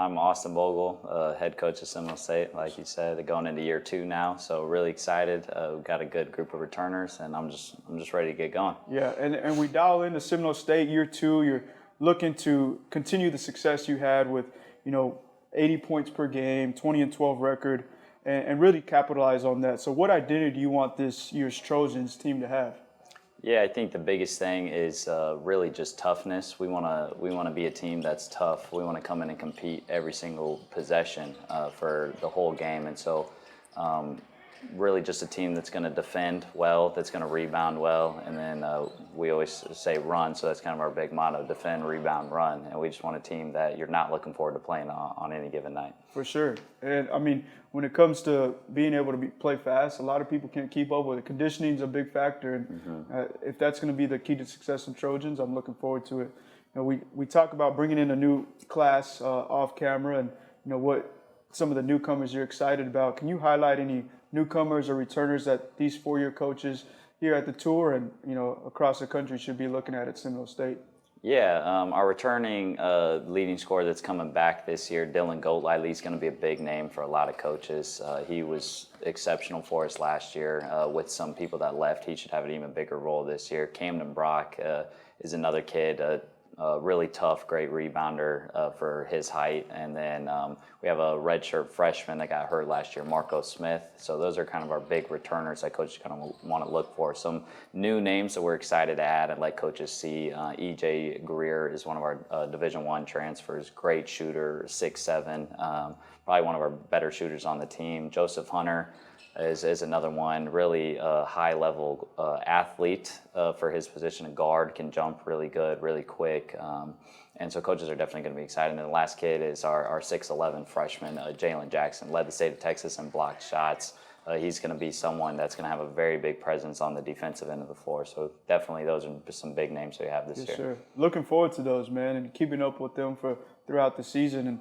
I'm Austin Bogle, head coach of Seminole State, like you said, going into year 2 now. So really excited. We've got a good group of returners, and I'm just ready to get going. Yeah, and we dial into Seminole State year 2. You're looking to continue the success you had with, 80 points per game, 20-12 record, and really capitalize on that. So what identity do you want this year's Trojans team to have? Yeah, I think the biggest thing is really just toughness. We want to be a team that's tough. We want to come in and compete every single possession for the whole game, and so really just a team that's going to defend well, that's going to rebound well, and then we always say run, so that's kind of our big motto: defend, rebound, run. And we just want a team that you're not looking forward to playing on any given night. For sure. And I mean, when it comes to being able to play fast, a lot of people can't keep up with it. Conditioning is a big factor, and if that's going to be the key to success in Trojans, I'm looking forward to it. We talk about bringing in a new class off camera, and what some of the newcomers you're excited about. Can you highlight any newcomers or returners that these 4-year coaches here at the tour and across the country should be looking at Seminole State? Yeah, our returning leading scorer that's coming back this year, Dylan Goatliley, is going to be a big name for a lot of coaches. He was exceptional for us last year. With some people that left, he should have an even bigger role this year. Camden Brock is another kid, really tough, great rebounder for his height. And then we have a redshirt freshman that got hurt last year, Marco Smith. So those are kind of our big returners that coaches kind of want to look for. Some new names that we're excited to add and let coaches see. E.J. Greer is one of our Division I transfers, great shooter, 6'7", probably one of our better shooters on the team. Joseph Hunter is another one, really high-level athlete for his position of guard, can jump really good, really quick. And so coaches are definitely going to be excited. And the last kid is our 6'11" freshman, Jalen Jackson, led the state of Texas in blocked shots. He's going to be someone that's going to have a very big presence on the defensive end of the floor. So definitely those are some big names we have this year. Yes, sir. Looking forward to those, man, and keeping up with them throughout the season. And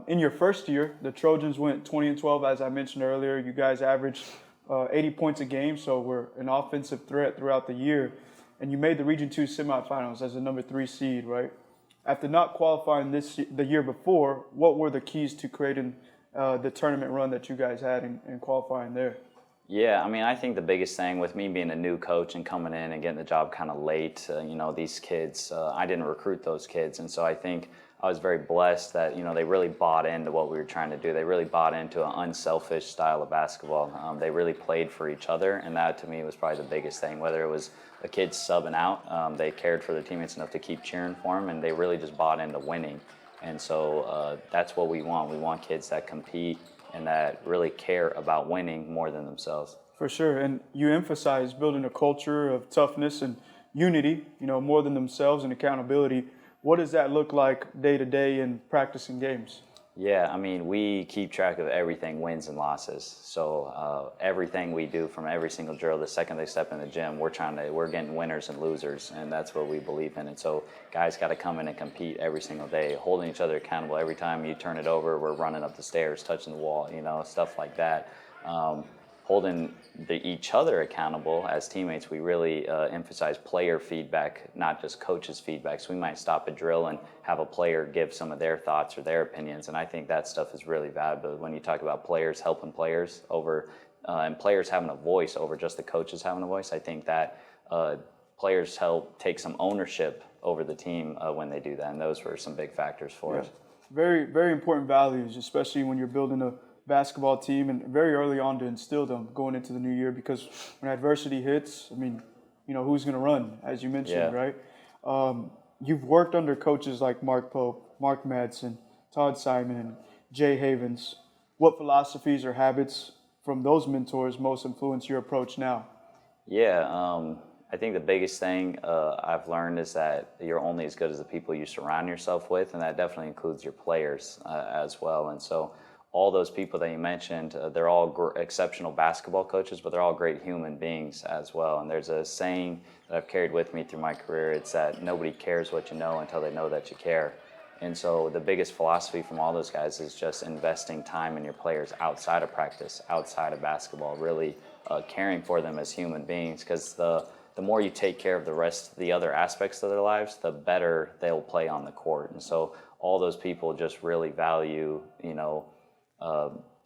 in your first year, the Trojans went 20-12, as I mentioned earlier. You guys averaged 80 points a game, so we're an offensive threat throughout the year. And you made the Region 2 semifinals as the number 3 seed, right? After not qualifying the year before, what were the keys to creating the tournament run that you guys had and qualifying there? Yeah, I mean, I think the biggest thing with me being a new coach and coming in and getting the job kind of late, these kids, I didn't recruit those kids. And so I think I was very blessed that, they really bought into what we were trying to do. They really bought into an unselfish style of basketball. They really played for each other, and that to me was probably the biggest thing. Whether it was a kid subbing out, they cared for their teammates enough to keep cheering for them, and they really just bought into winning. And so that's what we want. We want kids that compete and that really care about winning more than themselves. For sure, and you emphasize building a culture of toughness and unity, more than themselves, and accountability. What does that look like day to day in practicing games? Yeah, I mean, we keep track of everything, wins and losses. So everything we do from every single drill, the second they step in the gym, we're getting winners and losers, and that's what we believe in. And so guys got to come in and compete every single day, holding each other accountable. Every time you turn it over, we're running up the stairs, touching the wall, stuff like that. Holding each other accountable as teammates, we really emphasize player feedback, not just coaches' feedback. So we might stop a drill and have a player give some of their thoughts or their opinions, and I think that stuff is really valuable when you talk about players helping players over and players having a voice over just the coaches having a voice. I think that players help take some ownership over the team when they do that, and those were some big factors for us. Very, very important values, especially when you're building a basketball team, and very early on to instill them going into the new year, because when adversity hits, I mean, who's going to run, as you mentioned, right? You've worked under coaches like Mark Pope, Mark Madsen, Todd Simon, and Jay Havens. What philosophies or habits from those mentors most influence your approach now? Yeah, I think the biggest thing I've learned is that you're only as good as the people you surround yourself with, and that definitely includes your players as well. And so all those people that you mentioned, they're all exceptional basketball coaches, but they're all great human beings as well. And there's a saying that I've carried with me through my career. It's that nobody cares what you know until they know that you care. And so the biggest philosophy from all those guys is just investing time in your players outside of practice, outside of basketball, really caring for them as human beings, because the more you take care of the other aspects of their lives, the better they'll play on the court. And so all those people just really value,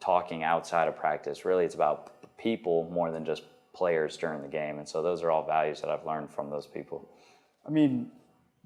talking outside of practice. Really, it's about people more than just players during the game. And so those are all values that I've learned from those people. I mean,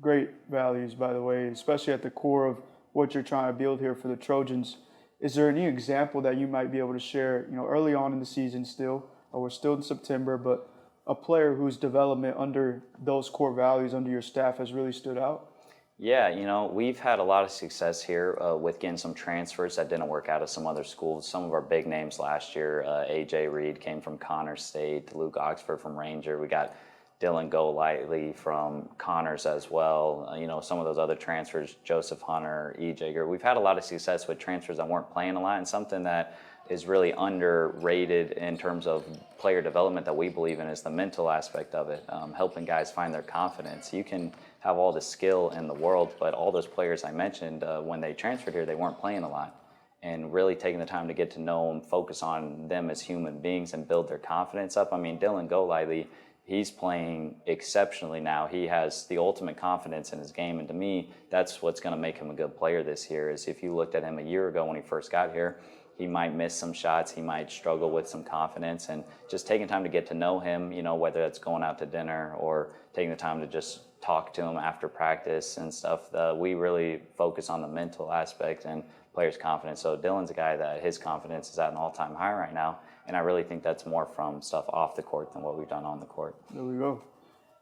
great values, by the way, especially at the core of what you're trying to build here for the Trojans. Is there any example that you might be able to share, early on in the season still, or we're still in September, but a player whose development under those core values under your staff has really stood out? Yeah, we've had a lot of success here with getting some transfers that didn't work out of some other schools. Some of our big names last year, A.J. Reed came from Connors State, Luke Oxford from Ranger. We got Dylan Golightly from Connors as well. Some of those other transfers, Joseph Hunter, E.J. Greer. We've had a lot of success with transfers that weren't playing a lot, and something that is really underrated in terms of player development that we believe in is the mental aspect of it, helping guys find their confidence. You can have all the skill in the world, but all those players I mentioned, when they transferred here, they weren't playing a lot. And really taking the time to get to know them, focus on them as human beings and build their confidence up. I mean, Dylan Golightly, he's playing exceptionally now. He has the ultimate confidence in his game, and to me, that's what's going to make him a good player this year. Is if you looked at him a year ago when he first got here, he might miss some shots, he might struggle with some confidence, and just taking time to get to know him, whether that's going out to dinner or taking the time to just talk to him after practice and stuff. We really focus on the mental aspect and players' confidence. So Dylan's a guy that his confidence is at an all-time high right now, and I really think that's more from stuff off the court than what we've done on the court. There we go.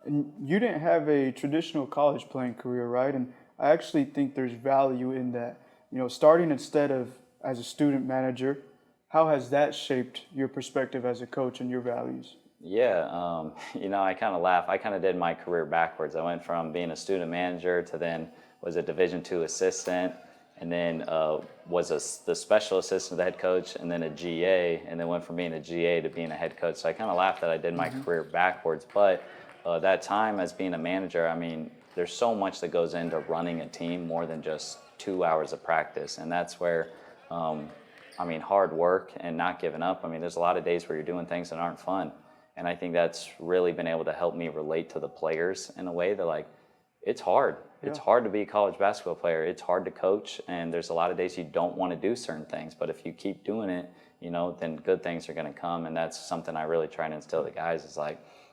And you didn't have a traditional college playing career, right? And I actually think there's value in that. Starting instead of as a student manager, how has that shaped your perspective as a coach and your values? Yeah, I kind of laugh. I kind of did my career backwards. I went from being a student manager to then was a Division II assistant, and then the special assistant to the head coach, and then a GA, and then went from being a GA to being a head coach. So I kind of laughed that I did my career backwards. But that time as being a manager, I mean, there's so much that goes into running a team more than just 2 hours of practice, and that's where hard work and not giving up. I mean, there's a lot of days where you're doing things that aren't fun. And I think that's really been able to help me relate to the players in a way that, it's hard. Yeah. It's hard to be a college basketball player. It's hard to coach, and there's a lot of days you don't want to do certain things. But if you keep doing it, then good things are going to come. And that's something I really try to instill to guys is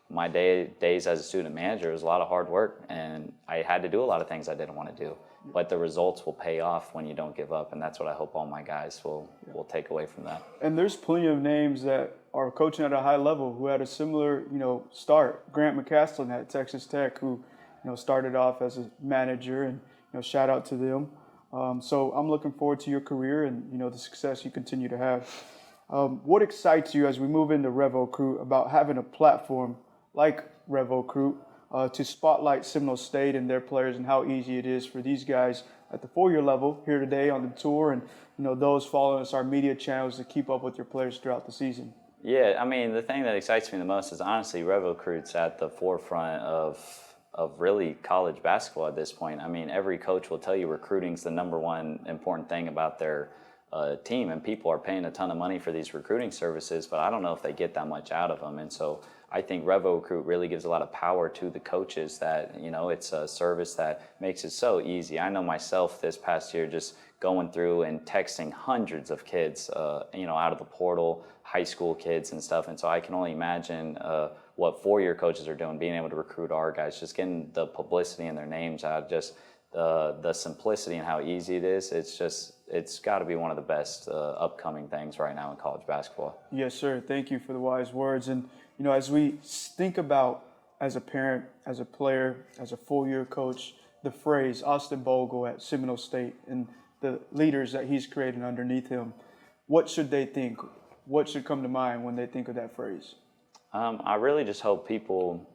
my days as a student manager was a lot of hard work, and I had to do a lot of things I didn't want to do. But the results will pay off when you don't give up, and that's what I hope all my guys will take away from that. And there's plenty of names that are coaching at a high level who had a similar, start. Grant McCaslin at Texas Tech, who, started off as a manager, and shout out to them. So I'm looking forward to your career and the success you continue to have. What excites you as we move into Revocruit about having a platform like Revocruit to spotlight Seminole State and their players, and how easy it is for these guys at the 4-year level here today on the tour, and those following us, our media channels, to keep up with your players throughout the season? Yeah, I mean, the thing that excites me the most is honestly Revocruit's at the forefront of really college basketball at this point. I mean, every coach will tell you recruiting's the number one important thing about their team, and people are paying a ton of money for these recruiting services, but I don't know if they get that much out of them. And so I think Revocruit really gives a lot of power to the coaches that, it's a service that makes it so easy. I know myself this past year just going through and texting hundreds of kids, out of the portal, high school kids and stuff. And so I can only imagine what 4-year coaches are doing, being able to recruit our guys, just getting the publicity and their names out, just the simplicity and how easy it is. It's got to be one of the best upcoming things right now in college basketball. Yes, sir. Thank you for the wise words. And, as we think about, as a parent, as a player, as a 4-year coach, the phrase Austin Bogle at Seminole State and the leaders that he's created underneath him, what should they think? What should come to mind when they think of that phrase? I really just hope people,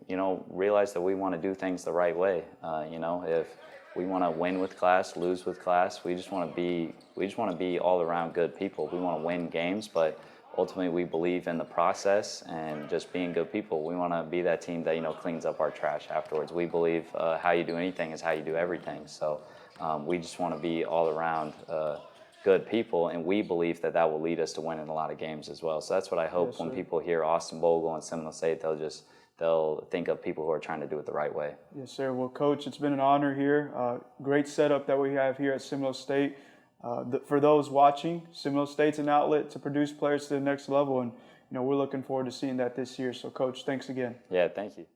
realize that we want to do things the right way. If we want to win with class, lose with class, we just want to be all around good people. We want to win games, but ultimately we believe in the process and just being good people. We want to be that team that, cleans up our trash afterwards. We believe how you do anything is how you do everything. So we just want to be all around good people, and we believe that will lead us to winning a lot of games as well. So that's what I hope. Yes, when people hear Austin Bogle and Seminole State, they'll just they'll think of people who are trying to do it the right way. Yes, sir. Well, Coach, it's been an honor here. Great setup that we have here at Seminole State. For those watching, Seminole State's an outlet to produce players to the next level, and we're looking forward to seeing that this year. So, Coach, thanks again. Yeah, thank you.